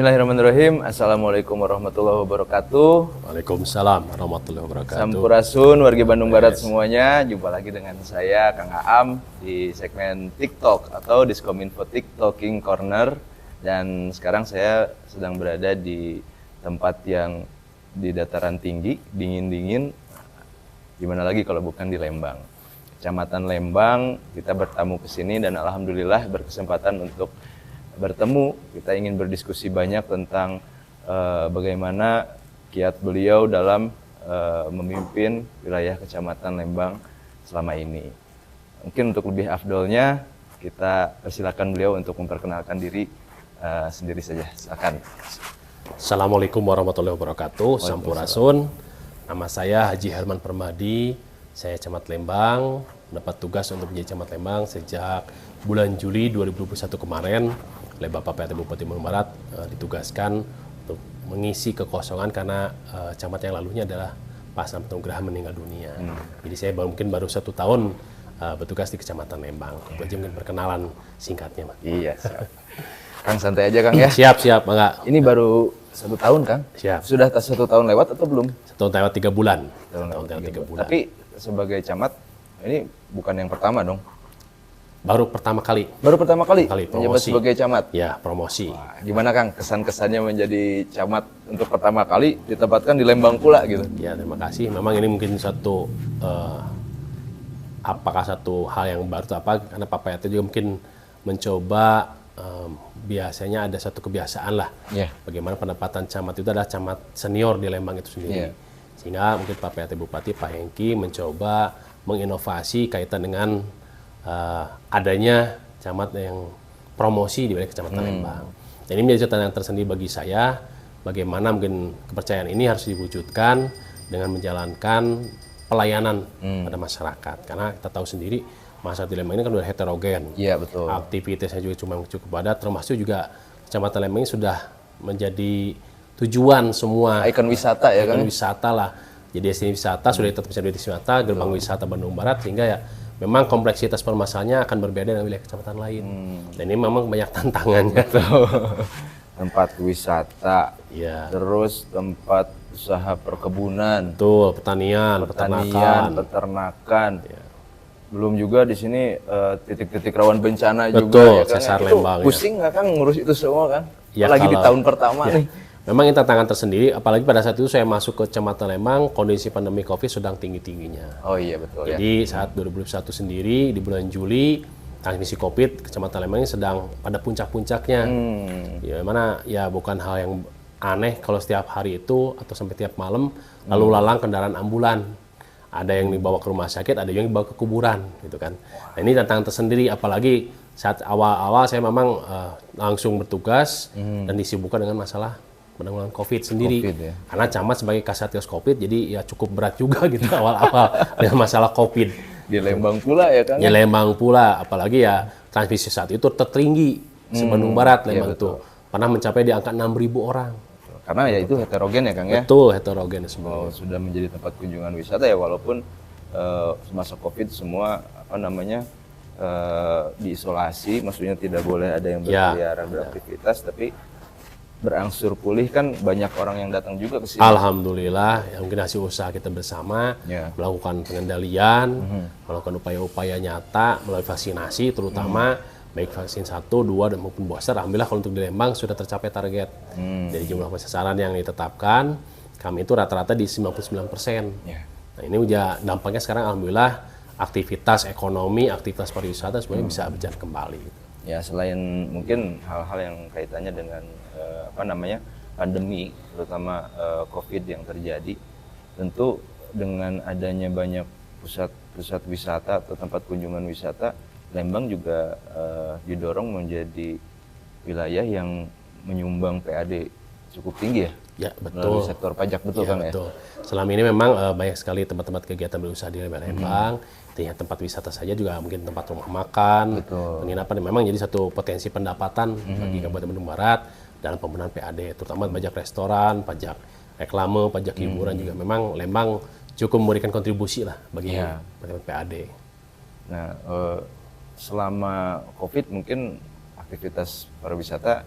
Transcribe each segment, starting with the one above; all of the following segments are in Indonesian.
Bismillahirrahmanirrahim. Assalamualaikum warahmatullahi wabarakatuh. Waalaikumsalam warahmatullahi wabarakatuh. Sampurasun warga Bandung Barat semuanya. Jumpa lagi dengan saya Kang Aam di segmen TikTok atau Diskominfo TikToking Corner. Dan sekarang saya sedang berada di tempat yang di dataran tinggi, dingin-dingin. Gimana lagi kalau bukan di Lembang. Kecamatan Lembang, kita bertamu ke sini dan alhamdulillah berkesempatan untuk bertemu. Kita ingin berdiskusi banyak tentang bagaimana kiat beliau dalam memimpin wilayah Kecamatan Lembang selama ini. Mungkin untuk lebih afdolnya kita persilakan beliau untuk memperkenalkan diri sendiri saja. Silakan. Assalamualaikum warahmatullahi wabarakatuh. Sampurasun. Nama saya Haji Herman Permadi. Saya Camat Lembang. Mendapat tugas untuk menjadi Camat Lembang sejak bulan Juli 2021 kemarin. Oleh Bapak PAT Bupati Bandung Barat ditugaskan untuk mengisi kekosongan karena camat yang lalunya adalah Pak Samto Nugraha meninggal dunia. Jadi saya mungkin baru 1 tahun bertugas di Kecamatan Lembang. Itu aja mungkin perkenalan singkatnya, Mas. Iya, siap. Kang, santai aja Kang ya. Siap, Mbak. Ini baru 1 tahun Kang? Siap. Sudah 1 tahun lewat atau belum? 1 tahun lewat 3 bulan. 1 tahun lewat 3 bulan. Tapi sebagai camat, ini bukan yang pertama dong? Baru pertama kali. Baru pertama kali menjabat promosi. sebagai camat? Ya, promosi. Wah, gimana Kang kesan-kesannya menjadi camat untuk pertama kali ditempatkan di Lembang pula gitu? Ya, terima kasih. Memang ini mungkin satu apakah satu hal yang baru atau apa, karena Pak PAT juga mungkin mencoba biasanya ada satu kebiasaan lah. Yeah. Bagaimana pendapatan camat itu adalah camat senior di Lembang itu sendiri. Yeah. Sehingga mungkin Pak PAT Bupati Pak Hengki mencoba menginovasi kaitan dengan adanya camat yang promosi di wilayah Kecamatan Lembang. Dan ini menjadi catatan yang tersendiri bagi saya, bagaimana mungkin kepercayaan ini harus diwujudkan dengan menjalankan pelayanan pada masyarakat. Karena kita tahu sendiri, masyarakat di Lembang ini kan sudah heterogen. Iya, betul. Aktivitasnya juga cukup padat, termasuk juga Kecamatan Lembang ini sudah menjadi tujuan semua. Ikon wisata ya kan? Ikon wisata lah. Jadi destinasi wisata, sudah tetap menjadi destinasi wisata, gerbang wisata Bandung Barat, sehingga ya memang kompleksitas permasalahannya akan berbeda dengan wilayah kecamatan lain. Dan ini memang banyak tantangannya. Tempat wisata, Ya. terus tempat usaha perkebunan, Betul, pertanian, peternakan. Belum juga di sini titik-titik rawan bencana Betul, juga ya kan. sesar Itu Lembang, ya. pusing nggak Kang ngurus itu semua kan? Ya, Apalagi di kalau- tahun pertama nih. Memang ini tantangan tersendiri, apalagi pada saat itu saya masuk ke Kecamatan Lembang, kondisi pandemi COVID sedang tinggi-tingginya. Oh iya betul ya. Jadi saat 2021 sendiri, di bulan Juli, transmisi COVID, Kecamatan Lembang ini sedang pada puncak-puncaknya. Ya, mana ya bukan hal yang aneh kalau setiap hari itu atau sampai tiap malam lalu lalang kendaraan ambulan. Ada yang dibawa ke rumah sakit, ada yang dibawa ke kuburan, gitu kan. Nah, ini tantangan tersendiri, apalagi saat awal-awal saya memang langsung bertugas dan disibukkan dengan masalah penanggulangan COVID sendiri. COVID, ya. Karena camat sebagai Kasatgas COVID, jadi ya cukup berat juga gitu awal-awal dengan masalah COVID. Di Lembang pula ya Kang. Ya Lembang pula, apalagi ya transmisi saat itu tertinggi se-Bandung Barat Lembang iya, itu. Pernah mencapai di angka 6.000 orang. Karena ya itu heterogen ya Kang ya. Betul, heterogen Oh, semua. sudah menjadi tempat kunjungan wisata ya walaupun semasa COVID semua diisolasi, maksudnya tidak boleh ada yang berkeliaran beraktivitas, tapi berangsur pulih kan banyak orang yang datang juga ke sini. Alhamdulillah, ya mungkin hasil usaha kita bersama Ya. melakukan pengendalian, melakukan upaya-upaya nyata melalui vaksinasi, terutama baik vaksin 1, 2, dan maupun booster. Alhamdulillah kalau untuk di Lembang sudah tercapai target. Dari jumlah sasaran yang ditetapkan, kami itu rata-rata di 99%. Ya. Nah ini udah dampaknya sekarang alhamdulillah aktivitas ekonomi, aktivitas pariwisata semuanya bisa berjalan kembali. Ya, selain mungkin hal-hal yang kaitannya dengan pandemi, terutama COVID yang terjadi, tentu dengan adanya banyak pusat wisata atau tempat kunjungan wisata, Lembang juga didorong menjadi wilayah yang menyumbang PAD cukup tinggi ya? Ya, betul. Melalui sektor pajak, betul Ya, Kang ya? betul. Selama ini memang banyak sekali tempat-tempat kegiatan berusaha di Lembang. Tidak tempat wisata saja, juga mungkin tempat rumah makan, penginapan. Memang jadi satu potensi pendapatan bagi Kabupaten Bandung Barat dalam pembenahan PAD, terutama pajak restoran, pajak reklame, pajak hiburan juga. Memang Lembang cukup memberikan kontribusi lah bagi PAD. Nah, selama COVID mungkin aktivitas pariwisata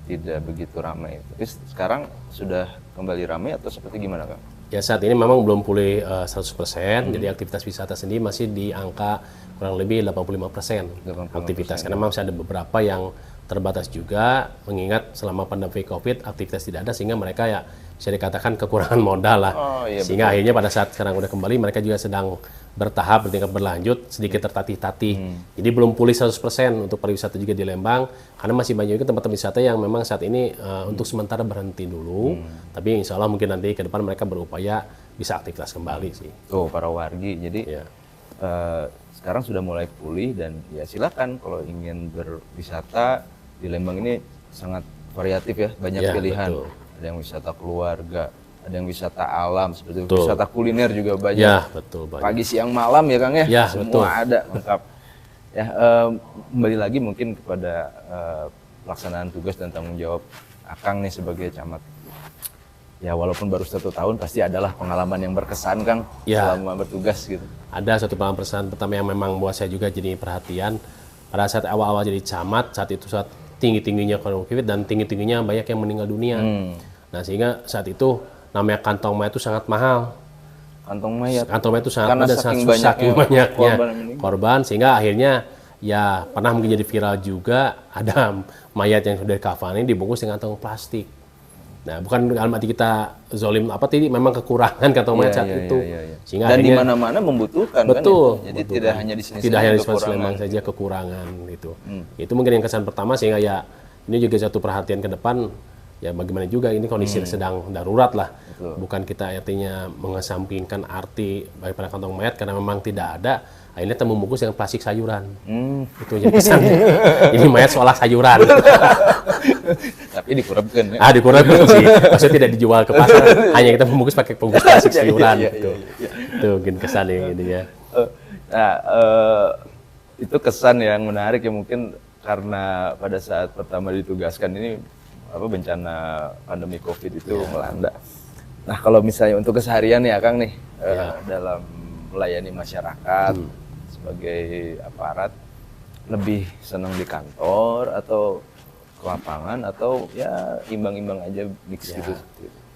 tidak begitu ramai. Tapi sekarang sudah kembali ramai atau seperti gimana, Kang? Ya saat ini memang belum pulih 100%, jadi aktivitas wisata sendiri masih di angka kurang lebih 85% aktivitas. Karena memang masih ada beberapa yang terbatas juga, mengingat selama pandemi COVID aktivitas tidak ada, sehingga mereka ya bisa dikatakan kekurangan modal lah. Iya, sehingga akhirnya pada saat sekarang udah kembali, mereka juga sedang bertahap, bertingkat berlanjut, sedikit tertatih-tatih. Jadi belum pulih 100% untuk pariwisata juga di Lembang, karena masih banyak juga tempat wisata yang memang saat ini untuk sementara berhenti dulu. Tapi insya Allah mungkin nanti ke depan mereka berupaya bisa aktivitas kembali sih. Tuh, para wargi. Jadi sekarang sudah mulai pulih dan ya silakan kalau ingin berwisata di Lembang ini sangat variatif ya, banyak pilihan. Betul. Ada yang wisata keluarga, ada yang wisata alam, seperti itu. Wisata kuliner juga banyak. Ya, betul, banyak. Pagi, siang, malam ya Kang ya, Ya, semua betul. ada lengkap. Ya, kembali lagi mungkin kepada pelaksanaan tugas dan tanggung jawab Akang nih sebagai camat. Ya walaupun baru 1 tahun pasti adalah pengalaman yang berkesan Kang selama bertugas gitu. Ada satu pengalaman pertama yang memang buat saya juga jadi perhatian. Pada saat awal-awal jadi camat, saat itu saat tinggi-tingginya COVID dan tinggi-tingginya banyak yang meninggal dunia. Nah sehingga saat itu namanya kantong mayat itu sangat mahal. Kantong mayat. Kantong mayat itu sangat Karena ada saking saking banyaknya korban sehingga akhirnya ya pernah menjadi viral juga, ada mayat yang sudah dikafani dibungkus dengan kantong plastik. Nah, bukan dalam arti kita zolim apa, tadi memang kekurangan kantong mayat saat itu. Sehingga dan di mana-mana membutuhkan betul, kan ya? Jadi tidak hanya di sini tidak hanya di Lembang saja kekurangan gitu. Itu mungkin yang kesan pertama, sehingga ya ini juga satu perhatian ke depan ya, bagaimana juga ini kondisi sedang darurat lah. Bukan kita artinya mengesampingkan arti daripada kantong mayat karena memang tidak ada. Akhirnya kita membungkus dengan plastik sayuran. Itu jadi kesannya. Ini mayat seolah sayuran. Tapi dikurabkan ya? Dikurabkan sih. Maksudnya tidak dijual ke pasar. Hanya kita membungkus pakai bungkus plastik sayuran. Gitu. Itu mungkin kesan yang ini ya. Nah, itu kesan yang menarik ya, mungkin karena pada saat pertama ditugaskan ini bencana pandemi COVID itu melanda. Nah, kalau misalnya untuk keseharian ya Kang nih, dalam melayani masyarakat sebagai aparat, lebih senang di kantor atau ke lapangan atau ya imbang-imbang aja mix gitu?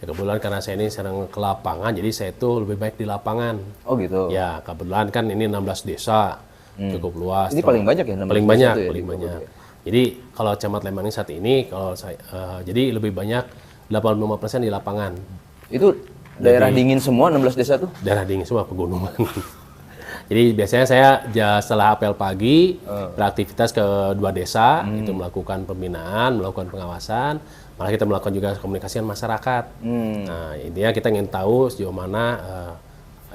Ya kebetulan karena saya ini senang ke lapangan, jadi saya itu lebih baik di lapangan. Oh gitu? Ya, kebetulan kan ini 16 desa, cukup luas. Ini paling banyak ya? Paling banyak, paling banyak. Jadi kalau Camat Lembang ini saat ini, kalau saya, jadi lebih banyak 85% di lapangan. Itu daerah dingin semua 16 desa tuh? Daerah dingin semua, pegunungan. Jadi biasanya saya setelah apel pagi beraktivitas ke 2 desa, itu melakukan pembinaan, melakukan pengawasan, malah kita melakukan juga komunikasi dengan masyarakat. Nah intinya kita ingin tahu sejauh mana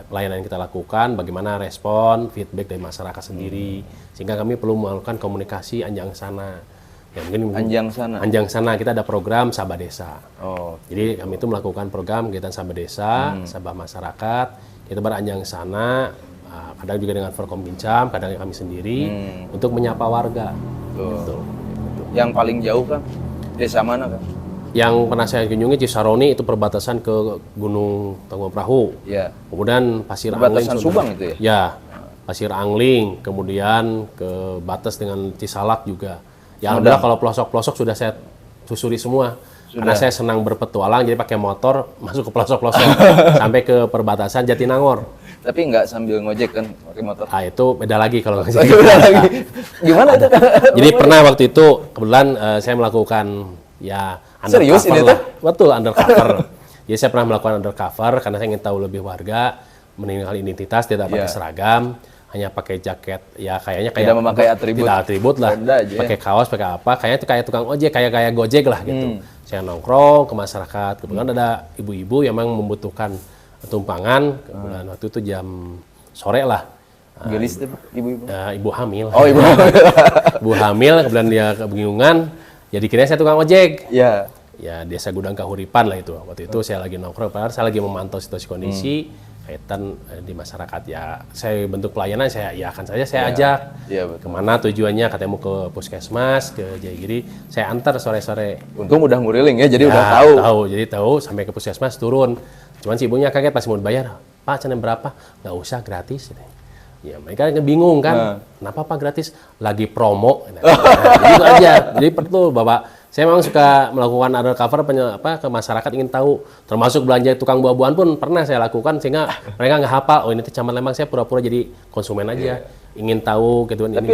pelayanan yang kita lakukan, bagaimana respon, feedback dari masyarakat sendiri, sehingga kami perlu melakukan komunikasi anjang sana. Ya, mungkin anjang sana kita ada program Sabah Desa. Jadi kami itu melakukan program kegiatan Sabah Desa, Sabah Masyarakat, kita beranjang sana. Kadang juga dengan Forkombinjam, kadang kami sendiri untuk menyapa warga. Gitu. Yang paling jauh Kang, desa mana Kang? Yang pernah saya kunjungi Cisaroni, itu perbatasan ke Gunung Tangkuban Perahu. Ya. Kemudian Pasir perbatasan Angling. Subang itu ya? Ya, Pasir Angling, kemudian ke batas dengan Cisalak juga. Ya alhamdulillah kalau pelosok-pelosok sudah saya susuri semua. Karena saya senang berpetualang, jadi pakai motor masuk ke pelosok-pelosok sampai ke perbatasan Jatinangor. Tapi nggak sambil ngojek kan pakai motor? Itu beda lagi kalau ngojek. Beda lagi. Gimana itu? Jadi pernah waktu itu kebetulan saya melakukan ya undercover. Serius ini tuh? Betul, undercover. Jadi saya pernah melakukan undercover karena saya ingin tahu lebih warga, meninggalkan identitas, tidak pakai seragam, hanya pakai jaket, ya kayaknya kayak tidak memakai atribut. Tidak atribut lah. Pakai kaos, pakai apa? Kayaknya itu kayak tukang ojek, kayak Gojek lah gitu. Saya nongkrong ke masyarakat, kebetulan ada ibu-ibu yang memang membutuhkan tumpangan, kemudian waktu itu jam sore lah. Gelis tuh ibu-ibu? Ibu hamil. Oh, ibu hamil. Ibu hamil, kemudian dia kebingungan, jadi kira saya tukang ojek. Iya. Ya, desa Gudang Kahuripan lah itu. Waktu itu saya lagi nongkrong, padahal saya lagi memantau situasi kondisi, kaitan di masyarakat. Ya, saya bentuk pelayanan, saya ajak. Iya, betul. Kemana tujuannya, katanya mau ke puskesmas, ke Jayagiri, saya antar sore-sore. Untung udah nguriling ya, jadi udah tahu. Jadi tahu, sampai ke puskesmas turun. Cuman si ibunya kaget pas mau bayar, Pak, cana berapa? Nggak usah, gratis. Ya, mereka bingung kan, kenapa Pak gratis? Lagi promo. Nah, gitu aja. Jadi betul Bapak, saya memang suka melakukan undercover ke masyarakat ingin tahu, termasuk belanja tukang buah-buahan pun pernah saya lakukan sehingga mereka nggak hafal. Oh ini tuh Camat Lembang, saya pura-pura jadi konsumen aja, ingin tahu gitu kan. Tapi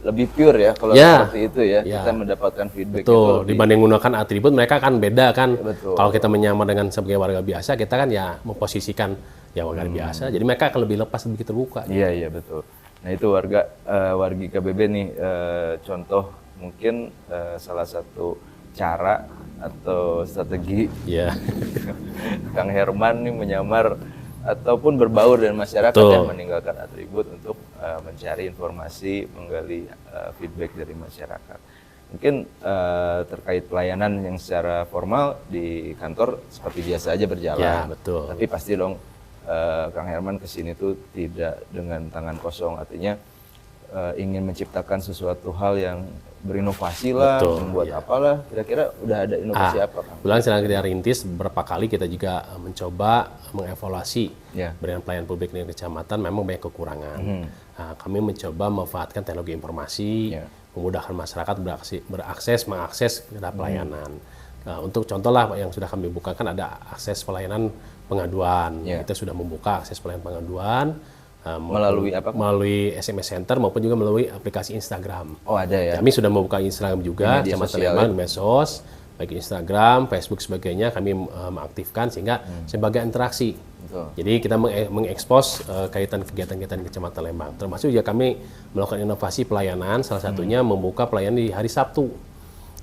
lebih pure ya kalau seperti itu ya, kita mendapatkan feedback. Betul, dibanding menggunakan atribut mereka kan beda kan. Kalau kita menyamar dengan sebagai warga biasa, kita kan ya memposisikan ya warga biasa, jadi mereka akan lebih lepas, lebih terbuka. Iya betul. Nah itu wargi KBB nih, contoh mungkin salah satu cara atau strategi Kang Herman nih menyamar ataupun berbaur dengan masyarakat yang meninggalkan atribut untuk mencari informasi, menggali feedback dari masyarakat. Mungkin terkait pelayanan yang secara formal di kantor seperti biasa aja berjalan. Ya, betul. Tapi pasti dong Kang Herman kesini tuh tidak dengan tangan kosong, artinya ingin menciptakan sesuatu hal yang berinovasi lah, membuat apalah. Kira-kira udah ada inovasi apa, Kang? Bulan sedang kita rintis, beberapa kali kita juga mencoba mengevaluasi berikan pelayanan publik di kecamatan, memang banyak kekurangan. Nah, kami mencoba memanfaatkan teknologi informasi, memudahkan masyarakat mengakses pelayanan. Nah, untuk contoh lah yang sudah kami bukakan ada akses pelayanan pengaduan. Kita sudah membuka akses pelayanan pengaduan melalui apa? Melalui SMS Center maupun juga melalui aplikasi Instagram. Oh ada ya. Kami sudah membuka Instagram juga, Kecamatan Lembang di medsos, baik Instagram, Facebook sebagainya kami mengaktifkan sehingga sebagai interaksi. Jadi kita mengekspos kaitan kegiatan-kegiatan Kecamatan Lembang. Termasuk juga kami melakukan inovasi pelayanan, salah satunya membuka pelayanan di hari Sabtu.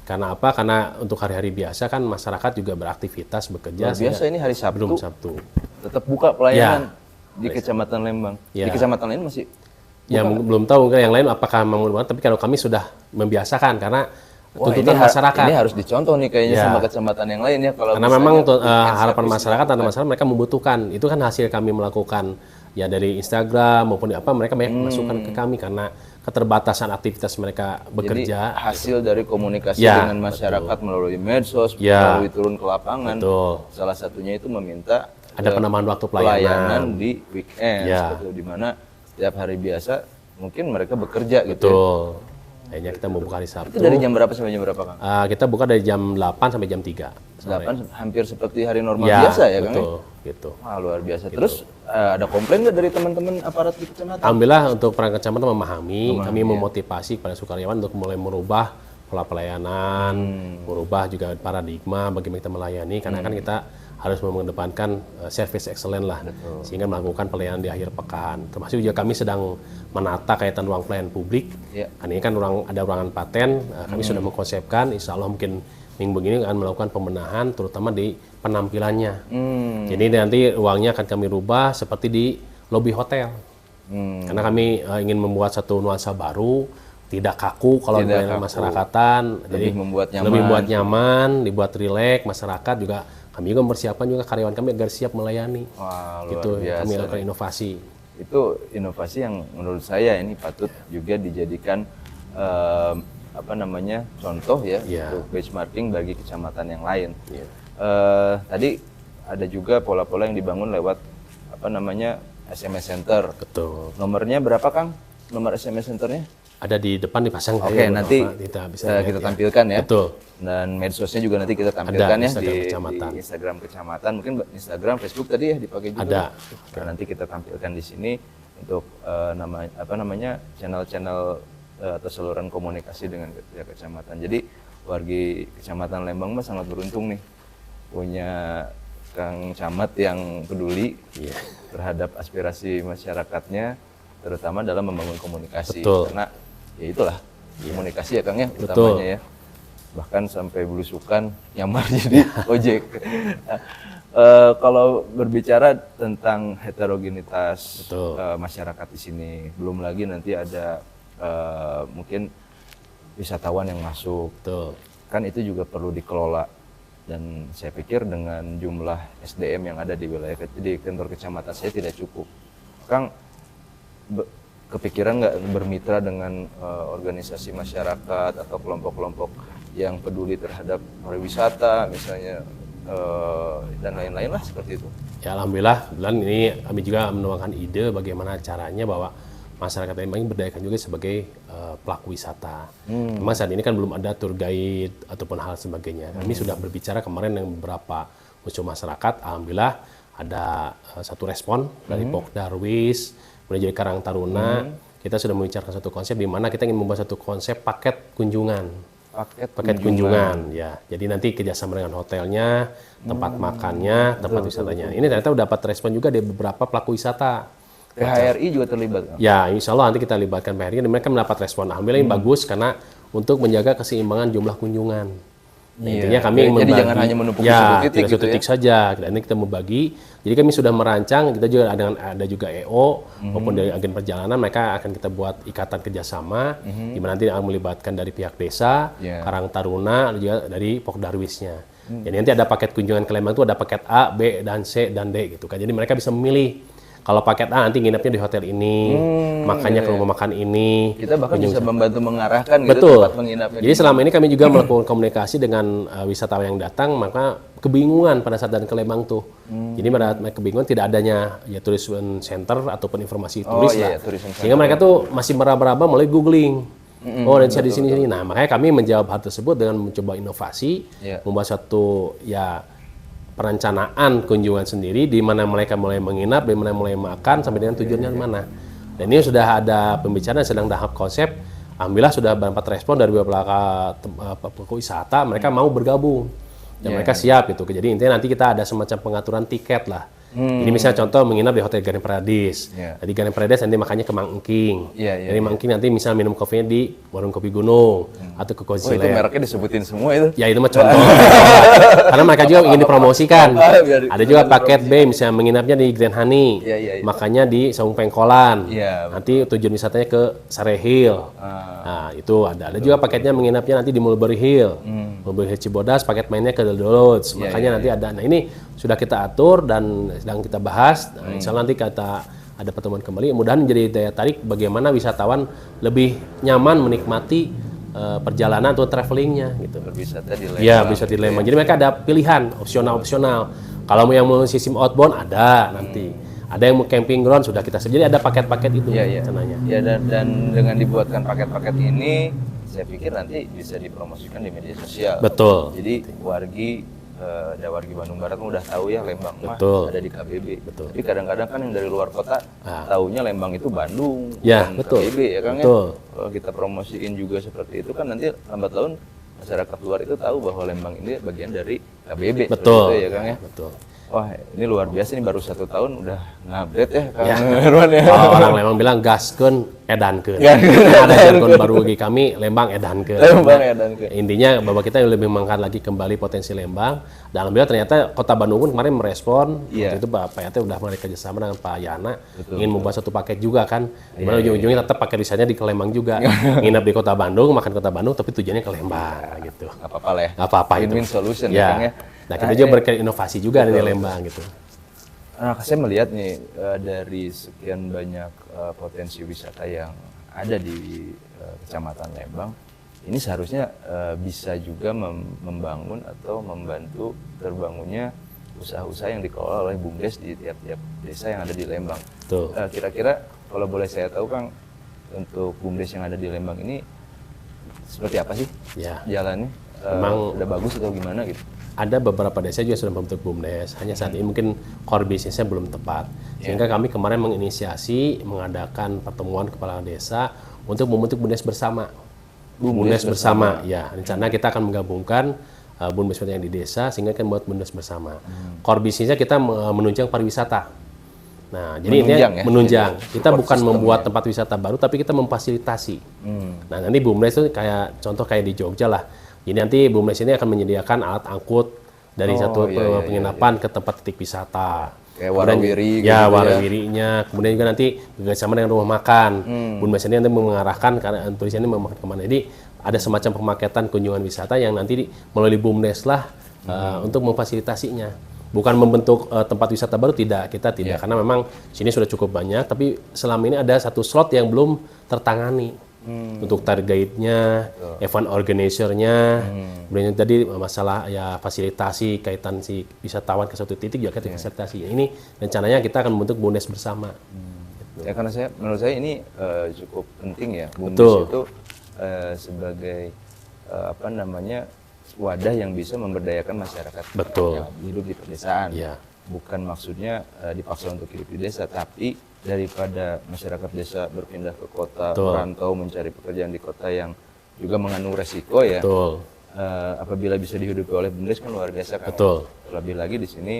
Karena apa? Karena untuk hari-hari biasa kan masyarakat juga beraktivitas, bekerja. Biasa ini hari Sabtu. Belum Sabtu. Tetap buka pelayanan di Kecamatan Lembang. Di Kecamatan lain masih buka? Ya belum tahu yang lain apakah memang, tapi kalau kami sudah membiasakan karena tuntutan masyarakat. Ini harus dicontoh nih kayaknya sama kecamatan yang lain ya. Kalau karena memang harapan masyarakat dan masyarakat mereka membutuhkan. Itu kan hasil kami melakukan ya dari Instagram maupun apa, mereka banyak masukan ke kami karena keterbatasan aktivitas mereka bekerja. Jadi hasil dari komunikasi dengan masyarakat melalui medsos, melalui turun ke lapangan. Salah satunya itu meminta ada penambahan waktu pelayanan di weekend, gitu, di mana setiap hari biasa mungkin mereka bekerja gitu. Betul. Akhirnya kita mau buka hari Sabtu. Itu dari jam berapa sampai jam berapa, Kang? Kita buka dari jam 8 sampai jam 3. 8 hampir seperti hari normal biasa ya, Kang? Betul, gitu. Wah, luar biasa. Terus ada komplain nggak dari teman-teman aparat di kecamatan? Alhamdulillah untuk perangkat kecamatan memahami, kami memotivasi kepada sukaryawan untuk mulai merubah pola pelayanan, merubah juga paradigma bagaimana kita melayani, karena kan kita harus mengedepankan service excellent lah, sehingga melakukan pelayanan di akhir pekan. Termasuk juga kami sedang menata kaitan ruang pelayanan publik. Kan ini kan ada ruangan paten, kami sudah mengkonsepkan, insya Allah mungkin minggu ini akan melakukan pembenahan, terutama di penampilannya. Jadi nanti ruangnya akan kami rubah seperti di lobi hotel. Karena kami ingin membuat satu nuansa baru, tidak kaku kalau pelayanan masyarakatan, lebih jadi membuat nyaman, dibuat rileks, masyarakat juga. Kami juga mempersiapkan juga karyawan kami agar siap melayani. Wah, luar gitu, biasa. kami lakukan inovasi. Itu inovasi yang menurut saya ini patut juga dijadikan contoh ya untuk benchmarking bagi kecamatan yang lain. Tadi ada juga pola-pola yang dibangun lewat SMS Center. Betul. Nomornya berapa, Kang? Nomor SMS Centernya? Ada di depan dipasang. Oke, nanti kita tampilkan ya. Betul. Dan medsosnya juga nanti kita tampilkan ya di Instagram kecamatan. Mungkin Instagram, Facebook tadi ya dipakai juga. Ada. Nah, nanti kita tampilkan di sini untuk channel-channel atau saluran komunikasi dengan pihak kecamatan. Jadi wargi Kecamatan Lembang mah sangat beruntung nih punya Kang Camat yang peduli terhadap aspirasi masyarakatnya, terutama dalam membangun komunikasi. Karena ya itulah komunikasi ya, Kang ya, utamanya ya. Bahkan sampai belusukan nyamar jadi ojek. Kalau berbicara tentang heterogenitas masyarakat di sini, belum lagi nanti ada mungkin wisatawan yang masuk. Kan itu juga perlu dikelola. Dan saya pikir dengan jumlah SDM yang ada di wilayah di kantor kecamatan saya tidak cukup. Kang, kepikiran nggak bermitra dengan organisasi masyarakat atau kelompok-kelompok yang peduli terhadap pariwisata misalnya dan lain-lain lah seperti itu? Ya alhamdulillah, ini kami juga menuangkan ide bagaimana caranya bahwa masyarakat Lembang ini berdayakan juga sebagai pelaku wisata. Memang saat ini kan belum ada tour guide ataupun hal sebagainya. Kami sudah berbicara kemarin dengan beberapa unsur masyarakat, alhamdulillah ada satu respon dari Pok Darwis, kemudian jadi Karang Taruna. Kita sudah membicarakan satu konsep di mana kita ingin membuat satu konsep paket kunjungan. Paket kunjungan, ya. Jadi nanti kerjasama dengan hotelnya, tempat makannya, tempat wisatanya. Ini ternyata udah dapat respon juga dari beberapa pelaku wisata. PHRI juga terlibat, Kang? Ya, insya Allah nanti kita libatkan PHRI dan mereka mendapat respon. Alhamdulillah ini bagus karena untuk menjaga keseimbangan jumlah kunjungan. Nah, intinya kami jadi membagi, jangan hanya menumpuk di satu titik tidak satu titik saja. Dan ini kita membagi. Jadi kami sudah merancang, kita juga ada juga EO maupun dari agen perjalanan, mereka akan kita buat ikatan kerjasama, di mana nanti akan melibatkan dari pihak desa, Karang Taruna, juga dari Pok Darwisnya. Jadi nanti ada paket kunjungan ke Lembang itu ada paket A, B, dan C, dan D gitu kan. Jadi mereka bisa memilih. Kalau paket A nanti nginepnya di hotel ini, makannya ke rumah makan ini. Kita bahkan bisa membantu mengarahkan gitu Betul. tempat menginapnya. Jadi selama ini kami juga melakukan komunikasi dengan wisatawan yang datang, maka kebingungan pada saat datang ke Lembang tuh. Jadi mereka kebingungan tidak adanya ya tourism center ataupun informasi turis lah. Sehingga mereka tuh masih meraba-raba mulai googling. Oh, dan di sini. Nah, makanya kami menjawab hal tersebut dengan mencoba inovasi, membuat satu ya perencanaan kunjungan sendiri di mana mereka mulai menginap, di mana mulai makan sampai dengan tujuannya di mana. Dan ini sudah ada pembicaraan sedang tahap konsep. Alhamdulillah sudah dapat respon dari beberapa pelaku wisata, mereka mau bergabung dan mereka siap gitu. Jadi intinya nanti kita ada semacam pengaturan tiket lah. Jadi misalnya contoh menginap di Hotel Garden Paradis. Jadi Garden Paradis nanti makannya ke Mang Engking. Dari Mang Engking nanti misal minum kopinya di Warung Kopi Gunung atau ke Cozy Land. Itu mereknya disebutin semua itu? Ya itu mah contoh. Karena mereka juga ingin dipromosikan. Ada juga paket B misalnya menginapnya di Grand Honey. Makannya di Saung Pengkolan. Nanti tujuan wisatanya ke Sare Hill. Nah itu ada. Ada juga paketnya menginapnya nanti di Mulberry Hill. Mulberry Hill Cibodas, paket mainnya ke The Lodge. Makanya nanti ada. Nah ini sudah kita atur dan sedang kita bahas. Nah, insya Allah nanti ada pertemuan kembali. Mudah-mudahan menjadi daya tarik bagaimana wisatawan lebih nyaman menikmati perjalanan atau travelingnya gitu. Berwisata di Lembang. Ya, bisa di Lembang. Jadi mereka ada pilihan opsional. Kalau yang mau sistem outbound ada nanti. Ada yang mau camping ground sudah kita sediakan. Jadi ada paket-paket itu rencananya. Ya dan dengan dibuatkan paket-paket ini, saya pikir nanti bisa dipromosikan di media sosial. Betul. Jadi wargi Bandung Barat udah tahu ya Lembang mah ada di KBB. Tapi kadang-kadang kan yang dari luar kota taunya Lembang itu Bandung, KBB ya Kang ya. Kalau kita promosiin juga seperti itu kan nanti lambat laun masyarakat luar itu tahu bahwa Lembang ini bagian dari KBB. Betul. Itu ya Kang ya. Betul. Wah ini luar biasa, ini baru 1 tahun udah ngupdate ya Kang Herman ya. Orang Lembang bilang gaskeun edankeun. Ada jargon baru bagi kami, Lembang edankeun. Intinya bahwa kita lebih mengangkat lagi kembali potensi Lembang. Dan alhamdulillah ternyata Kota Bandung pun kemarin merespon. Waktu itu Pak Yate udah mulai kerjasama dengan Pak Yana, ingin membuat satu paket juga kan. Dimana ujung-ujungnya tetap pakai wisatanya di Lembang juga. Nginap di Kota Bandung, makan Kota Bandung, tapi tujuannya ke Lembang gitu. Nggak apa-apa lah ya. Nggak apa-apa itu. Win-win solution ya Kang ya. Nah kita juga berinovasi juga di Lembang gitu. Nah, saya melihat nih dari sekian banyak potensi wisata yang ada di Kecamatan Lembang, ini seharusnya bisa juga membangun atau membantu terbangunnya usaha-usaha yang dikelola oleh BUMDes di tiap-tiap desa yang ada di Lembang. Kira-kira kalau boleh saya tahu Kang, untuk BUMDes yang ada di Lembang ini seperti apa sih jalannya? Memang udah bagus atau gimana gitu? Ada beberapa desa juga sudah membentuk BUMDes, hanya saat ini mungkin core bisnisnya belum tepat. Sehingga kami kemarin menginisiasi mengadakan pertemuan kepala desa untuk membentuk BUMDes bersama. BUMDes bersama, ya. Rencana kita akan menggabungkan BUMDes yang di desa sehingga kan buat BUMDes bersama. Core bisnisnya kita menunjang pariwisata. Nah, jadi ini menunjang. Kita bukan membuat tempat wisata baru, tapi kita memfasilitasi. Nah, nanti BUMDes itu kayak contoh kayak di Jogja lah. Jadi nanti BUMDes ini akan menyediakan alat angkut dari satu penginapan ke tempat titik wisata. Kayak Warawiri gitu ya. Warawirinya. Kemudian juga nanti bersama dengan rumah makan. BUMDes ini nanti mengarahkan karena turis ini mau makan kemana. Jadi ada semacam pemaketan kunjungan wisata yang nanti melalui BUMDes lah untuk memfasilitasinya. Bukan membentuk tempat wisata baru, kita tidak. Karena memang sini sudah cukup banyak, tapi selama ini ada satu slot yang belum tertangani. Untuk targetnya, event organizer-nya, kemudian tadi masalah ya fasilitasi kaitan si wisatawan ke suatu titik juga kita fasilitasi. Ini rencananya kita akan membentuk BUMDes bersama. Ya karena menurut saya ini cukup penting ya, BUMDes Betul. itu sebagai wadah yang bisa memberdayakan masyarakat Betul. yang hidup di pedesaan. Iya. Bukan maksudnya dipaksa untuk hidup di desa, tapi daripada masyarakat desa berpindah ke kota, Betul. merantau mencari pekerjaan di kota yang juga mengandung resiko ya. Betul. Apabila bisa dihidupi oleh BUMDes kan luar biasa kan. Betul. Terlebih lagi di sini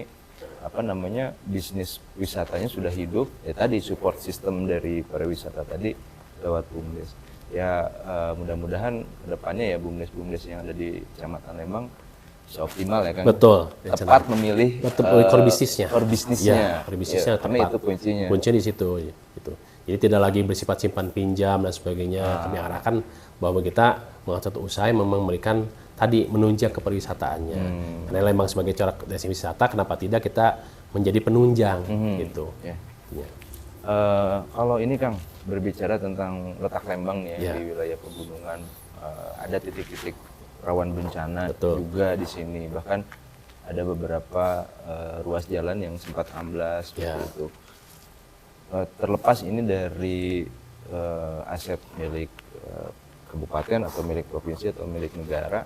bisnis wisatanya sudah hidup, ya tadi support system dari pariwisata tadi lewat BUMDes. Ya mudah-mudahan kedepannya ya BUMDes yang ada di Kecamatan Lembang bisa optimal ya kan. Betul. Tepat memilih core bisnisnya. core bisnisnya. Ya, core bisnisnya Ya, karena tepat. itu kuncinya. Kuncinya di situ. Gitu. Jadi tidak lagi bersifat simpan pinjam dan sebagainya. Kami arahkan bahwa kita mengatur satu usaha yang memang memberikan tadi menunjang ke pariwisataannya. Karena Lembang sebagai corak destinasi wisata, kenapa tidak kita menjadi penunjang gitu. Ya. Ya. Kalau ini Kang berbicara tentang letak Lembang nih ya, Ya. di wilayah pegunungan, ada titik-titik rawan bencana Betul. juga di sini. Bahkan ada beberapa ruas jalan yang sempat amblas seperti Ya. itu. Terlepas ini dari aset milik kabupaten atau milik provinsi atau milik negara,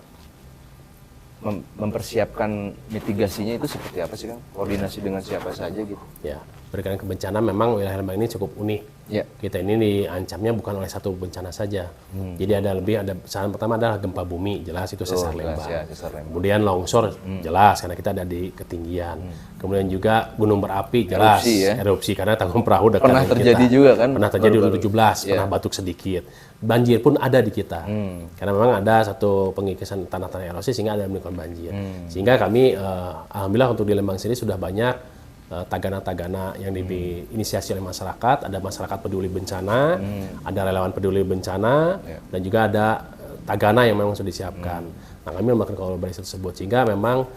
mempersiapkan mitigasinya itu seperti apa sih Kang? Koordinasi dengan siapa saja gitu? Ya, berkaitan ke bencana memang wilayah Lembang ini cukup unik. Ya. Kita ini diancamnya bukan oleh satu bencana saja. Jadi ada saat pertama adalah gempa bumi, jelas itu sesar jelas Lembang. ya, sesar Lembang. Kemudian longsor, jelas karena kita ada di ketinggian. Kemudian juga gunung berapi, jelas Erupsi ya. erupsi karena tanggung perahu dekat Pernah dengan terjadi kita. juga kan? Pernah terjadi Baru-baru. 2017, Ya. pernah batuk sedikit. Banjir pun ada di kita. Karena memang ada satu pengikisan tanah-tanah erosi sehingga ada menimbulkan banjir. Sehingga kami alhamdulillah untuk di Lembang sini sudah banyak tagana-tagana yang diinisiasi oleh masyarakat, ada masyarakat peduli bencana, ada relawan peduli bencana, dan juga ada tagana yang memang sudah disiapkan. Nah, kami melakukan kolaborasi tersebut sehingga memang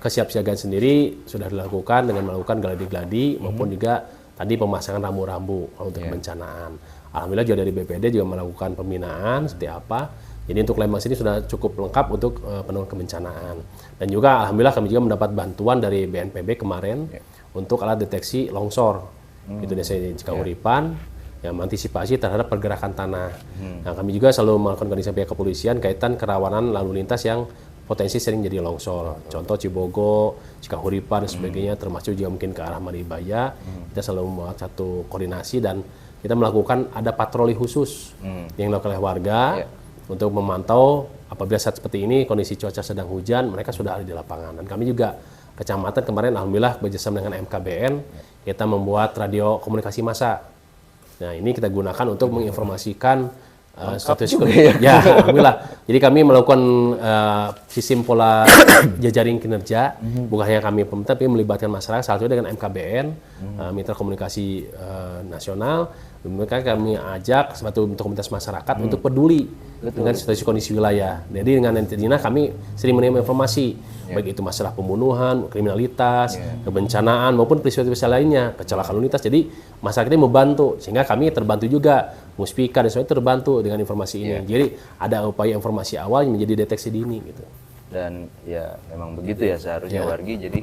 kesiapsiagaan sendiri sudah dilakukan dengan melakukan gladi-gladi maupun juga tadi pemasangan rambu-rambu untuk kebencanaan. Alhamdulillah juga dari BPD juga melakukan pembinaan seperti apa. Jadi untuk Lembang sini sudah cukup lengkap untuk penanggulangan kebencanaan. Dan juga alhamdulillah kami juga mendapat bantuan dari BNPB kemarin untuk alat deteksi longsor. Itu desa Cikahuripan yang mengantisipasi terhadap pergerakan tanah. Nah, kami juga selalu melakukan koordinasi pihak kepolisian kaitan kerawanan lalu lintas yang potensi sering jadi longsor. Contoh Cibogo, Cikahuripan dan sebagainya, termasuk juga mungkin ke arah Maribaya. Kita selalu membuat satu koordinasi dan kita melakukan ada patroli khusus yang dilakukan oleh warga untuk memantau apabila saat seperti ini kondisi cuaca sedang hujan, mereka sudah ada di lapangan. Dan kami juga kecamatan kemarin alhamdulillah bekerjasama dengan MKBN kita membuat radio komunikasi massa. Nah, ini kita gunakan untuk menginformasikan status ya, alhamdulillah. Jadi kami melakukan sistem pola jejaring kinerja, bukan hanya kami pemerintah, tapi melibatkan masyarakat, salah satunya dengan MKBN, Mitra Komunikasi Nasional. Mereka kami ajak suatu komunitas masyarakat untuk peduli dengan situasi kondisi wilayah. Jadi dengan Dina kami sering menerima informasi, baik itu masalah pembunuhan, kriminalitas, kebencanaan maupun peristiwa-peristiwa lainnya, kecelakaan lalu lintas. Jadi masyarakat ini membantu, sehingga kami terbantu juga, Muspika dan sebagainya terbantu dengan informasi ini. Jadi ada upaya informasi awal yang menjadi deteksi dini gitu. Dan ya memang begitu ya seharusnya wargi. Jadi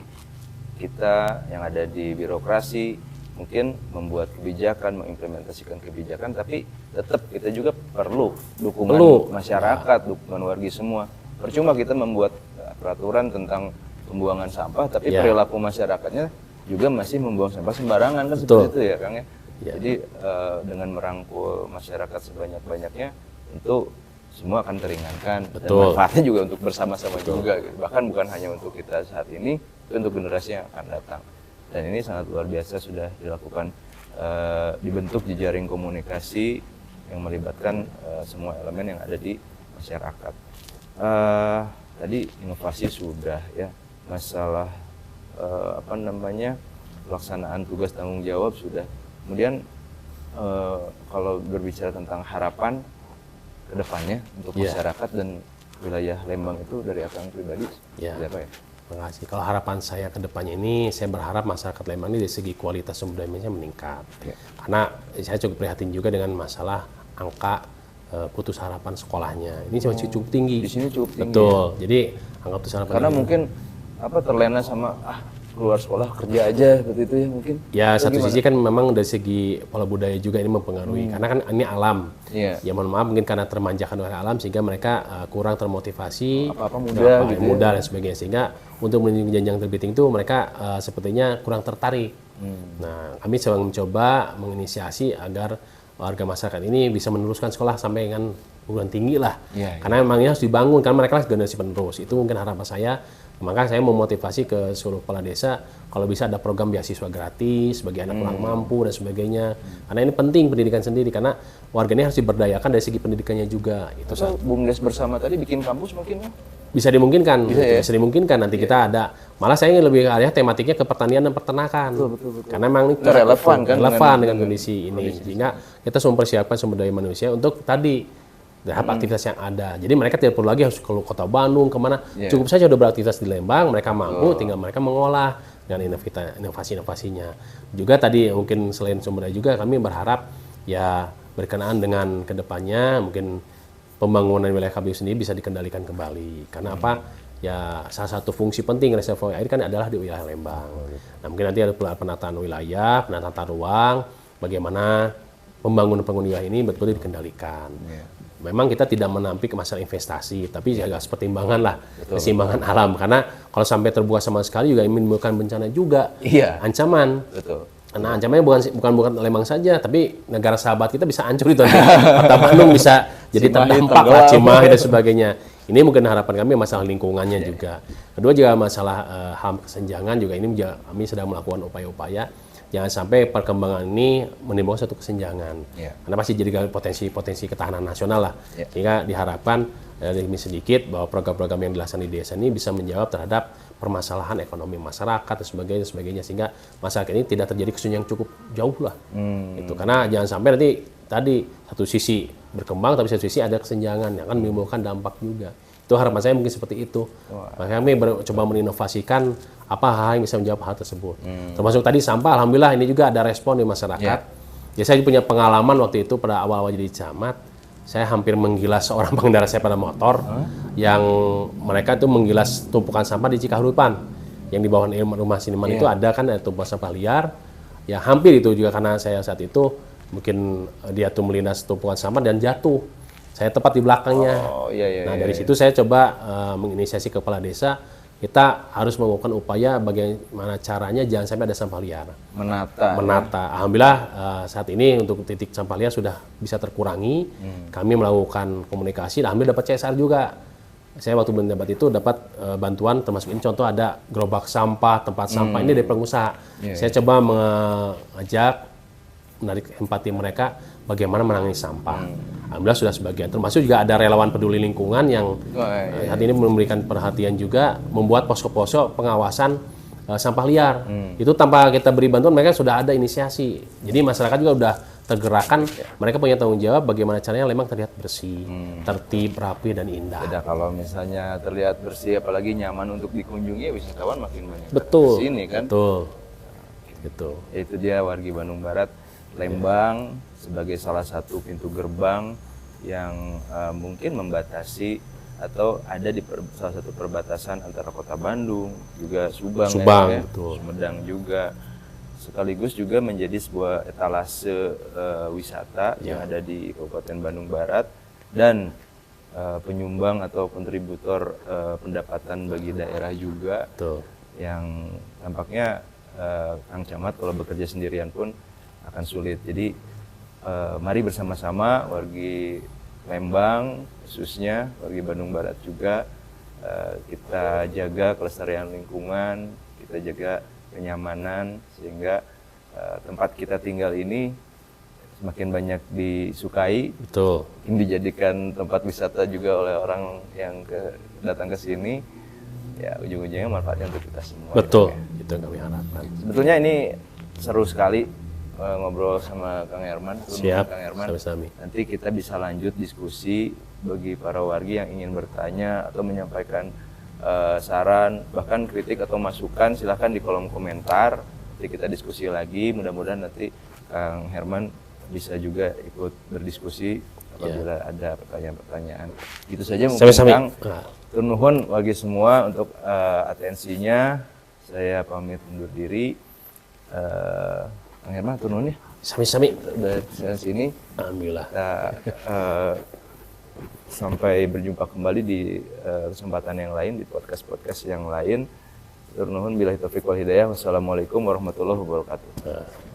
kita yang ada di birokrasi mungkin membuat kebijakan, mengimplementasikan kebijakan, tapi tetap kita juga perlu dukungan masyarakat, dukungan wargi semua. Percuma kita membuat peraturan tentang pembuangan sampah, tapi perilaku masyarakatnya juga masih membuang sampah sembarangan kan seperti itu ya Kang ya. Jadi dengan merangkul masyarakat sebanyak-banyaknya, tentu semua akan teringankan dan manfaatnya juga untuk bersama-sama juga. Gitu. Bahkan bukan hanya untuk kita saat ini, tapi untuk generasi yang akan datang. Dan ini sangat luar biasa sudah dilakukan, dibentuk jejaring komunikasi yang melibatkan semua elemen yang ada di masyarakat. Tadi inovasi sudah ya, masalah pelaksanaan tugas tanggung jawab sudah. Kemudian kalau berbicara tentang harapan ke depannya untuk masyarakat dan wilayah Lembang itu dari Akang pribadi seperti apa ya? Terima kasih. Kalau harapan saya ke depannya ini, saya berharap masyarakat Lembang ini dari segi kualitas sumber dayanya meningkat. Karena saya cukup prihatin juga dengan masalah angka putus harapan sekolahnya. Ini masih cukup tinggi. Di sini cukup tinggi. Betul. Jadi angka putus harapan. Karena mungkin terlena sama keluar sekolah kerja aja seperti itu ya mungkin. Ya satu sisi kan memang dari segi pola budaya juga ini mempengaruhi karena kan ini alam. Iya. Ya mohon maaf mungkin karena termanjakan oleh alam sehingga mereka kurang termotivasi, Apa-apa mudah gitu ya. mudah dan sebagainya sehingga untuk menuju jenjang terbiting itu mereka sepertinya kurang tertarik. Nah kami sedang mencoba menginisiasi agar warga masyarakat ini bisa meneruskan sekolah sampai dengan perguruan tinggi lah. Iya, Karena memang ini harus dibangun karena mereka lah generasi penerus. Itu mungkin harapan saya. Maka saya memotivasi ke seluruh kepala desa kalau bisa ada program beasiswa gratis bagi anak kurang mampu dan sebagainya. Karena ini penting pendidikan sendiri karena warga ini harus diberdayakan dari segi pendidikannya juga. Itu Atau BUMDes bersama tadi bikin kampus mungkin ya? bisa dimungkinkan. ya? Bisa dimungkinkan nanti kita ada. Malah saya ingin lebih arah tematiknya ke pertanian dan peternakan. Betul. Karena memang itu Relevan kan dengan kondisi ini. Sehingga kita mempersiapkan sumber daya manusia untuk tadi tahap aktivitas yang ada. Jadi mereka tidak perlu lagi harus ke kota Bandung, kemana. Cukup saja udah beraktivitas di Lembang, mereka mampu, tinggal mereka mengolah dengan inovasi-inovasinya. Juga tadi mungkin selain sumber daya juga kami berharap ya berkenaan dengan kedepannya mungkin pembangunan wilayah KBU sendiri bisa dikendalikan kembali. Karena apa? Ya salah satu fungsi penting reservoir air kan adalah di wilayah Lembang. Nah mungkin nanti ada penataan wilayah, penataan tata ruang, bagaimana pembangunan wilayah ini betul-betul dikendalikan. Memang kita tidak menampik masalah investasi, tapi jaga pertimbangan lah, keseimbangan alam. Karena kalau sampai terbuka sama sekali juga menimbulkan bencana juga, ancaman. Betul. Karena ancamannya bukan Lembang saja, tapi negara sahabat kita bisa hancur itu. Kota Bandung bisa jadi terdampak lah, Cimahi dan sebagainya. Ini mungkin harapan kami masalah lingkungannya juga. Kedua juga masalah HAM kesenjangan juga ini juga kami sedang melakukan upaya-upaya. Jangan sampai perkembangan ini menimbulkan satu kesenjangan. Karena pasti jadi potensi ketahanan nasional lah. Sehingga diharapkan demi sedikit bahwa program-program yang dilaksanakan di desa ini bisa menjawab terhadap permasalahan ekonomi masyarakat dan sebagainya sehingga masyarakat ini tidak terjadi kesenjangan yang cukup jauh lah. Itu karena jangan sampai nanti tadi satu sisi berkembang tapi satu sisi ada kesenjangan yang akan menimbulkan dampak juga. Itu harapan saya mungkin seperti itu. Makanya kami coba menginovasikan apa hal yang bisa menjawab hal tersebut. Termasuk tadi sampah, alhamdulillah ini juga ada respon di masyarakat. Ya saya punya pengalaman waktu itu pada awal-awal jadi camat, saya hampir menggilas seorang pengendara sepeda motor yang mereka itu menggilas tumpukan sampah di Cikahuripan. Yang di bawah rumah Siniman itu ada kan ada tumpukan sampah liar. Ya hampir itu juga karena saya saat itu mungkin dia tuh melindas tumpukan sampah dan jatuh. Saya tepat di belakangnya. Nah dari situ saya coba menginisiasi kepala desa, kita harus melakukan upaya bagaimana caranya jangan sampai ada sampah liar. Menata. Alhamdulillah saat ini untuk titik sampah liar sudah bisa terkurangi. Kami melakukan komunikasi, alhamdulillah dapat CSR juga. Saya waktu mendapat itu dapat bantuan termasuk ini contoh ada gerobak sampah, tempat sampah ini dari pengusaha. Saya coba mengajak menarik empati mereka bagaimana menangani sampah. Alhamdulillah sudah sebagian. Termasuk juga ada relawan peduli lingkungan yang saat ini memberikan perhatian juga membuat posko-posko pengawasan sampah liar. Itu tanpa kita beri bantuan mereka sudah ada inisiasi. Jadi masyarakat juga sudah tergerakkan. Mereka punya tanggung jawab bagaimana caranya Lembang terlihat bersih, tertib, rapi dan indah. Beda kalau misalnya terlihat bersih apalagi nyaman untuk dikunjungi wisatawan makin banyak. Betul. Di sini kan. Betul. Gitu. Itu dia wargi Bandung Barat, Lembang sebagai salah satu pintu gerbang yang mungkin membatasi atau ada di salah satu perbatasan antara kota Bandung juga Subang ya, Sumedang juga sekaligus juga menjadi sebuah etalase wisata yang ada di Kabupaten Bandung Barat dan penyumbang atau kontributor pendapatan bagi daerah juga yang tampaknya Kang Camat kalau bekerja sendirian pun akan sulit. Jadi mari bersama-sama wargi Lembang khususnya wargi Bandung Barat juga kita jaga kelestarian lingkungan, kita jaga kenyamanan sehingga tempat kita tinggal ini semakin banyak disukai, ini dijadikan tempat wisata juga oleh orang yang datang ke sini, ya ujung-ujungnya manfaatnya untuk kita semua. Betul, itu yang kami harapkan. Sebetulnya ini seru sekali ngobrol sama Kang Herman. Siap, Kang Herman. Sami-sami. Nanti kita bisa lanjut diskusi bagi para wargi yang ingin bertanya atau menyampaikan saran, bahkan kritik atau masukan, silahkan di kolom komentar. Nanti kita diskusi lagi, mudah-mudahan nanti Kang Herman bisa juga ikut berdiskusi apabila ada pertanyaan-pertanyaan. Gitu saja mungkin Kang. Nuhun wargi semua untuk atensinya. saya pamit undur diri. Kang Herman, atur nuhun ya. Sami-sami. Dari sini. Alhamdulillah. Kita, sampai berjumpa kembali di kesempatan yang lain, di podcast yang lain. Atur nuhun, billahi taufiq wal hidayah. Wassalamualaikum warahmatullahi wabarakatuh.